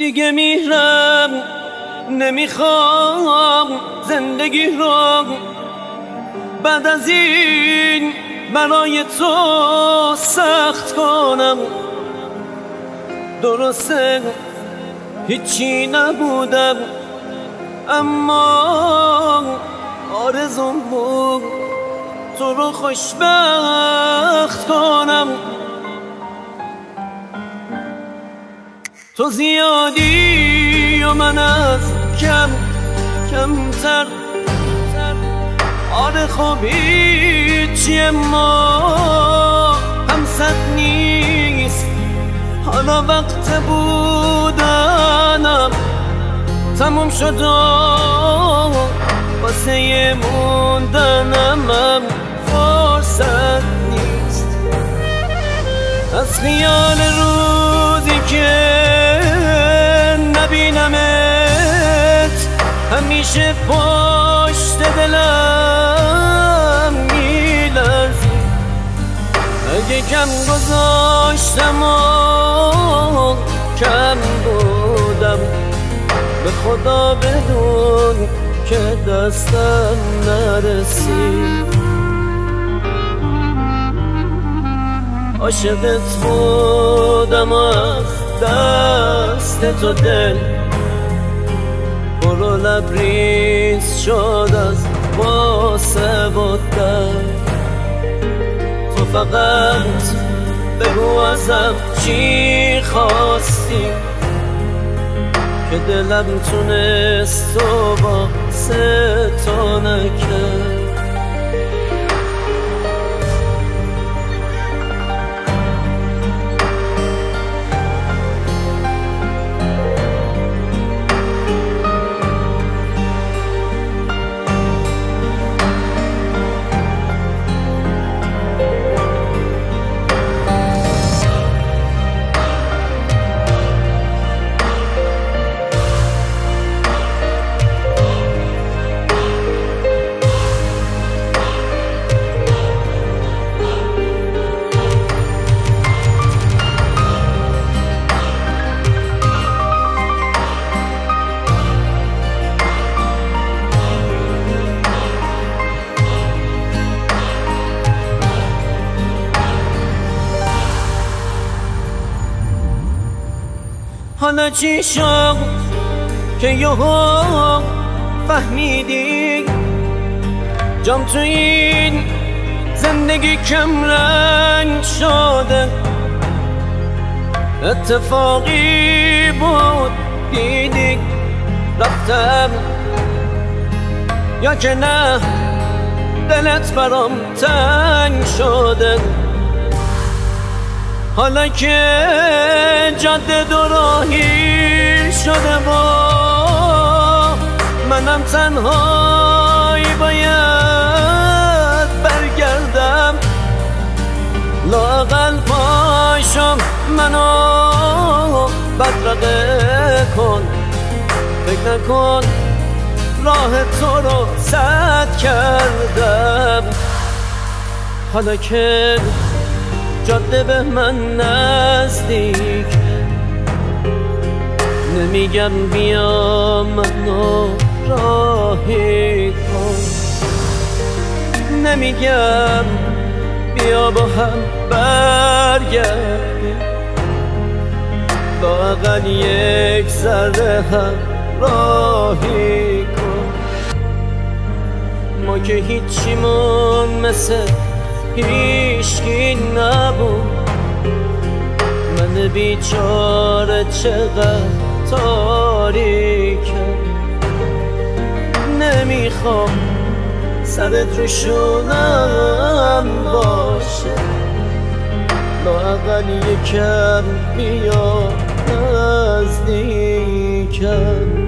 دیگه میرم نمیخوام زندگی رو بعد از این برای تو سخت کنم. درسته هیچی نبودم اما آرزوم بود تو رو خوشبخت کنم. تو زیادی و من از کمتر. آره خب هیچی ما هم صد نیست. حالا وقت بودنم تموم شد و واسه موندنم هم فرصت نیست. از خیال روزی که نبینمت همیشه پشت دلم میلرزی. اگه کم گذاشتم و کم بودم به خدا بدون که دستم نرسید. عاشقت بودم از دست تو دل پر و لبریز شد از واسه و درد. تو فقط بگو ازم چی خواستی که دلم تونست تو واسه تو نکرد. حالا چی شد که یهو فهمیدی جام تو این زندگی کم رنگ شده؟ اتفاقی بود دیدی رفتم یا که نه دلت برام تنگ شده؟ حالا که جاده دوراهی شده و منم تنهایی باید برگردم، لااقل پاشم منو بدرقه کن. فکر نکن راه تو رو سد کردم. حالا که جاده به من نزدیک نمیگم بیا منو راهی کن، نمیگم بیا با هم برگردیم، لااقل یک ذره هم راهی کن. ما که هیچیمون مثل هیچکی نبود. من بیچاره چقدر تاریکم، نمیخوام سرت رو شونم باشه، لااقل یکم بیا نزدیکم.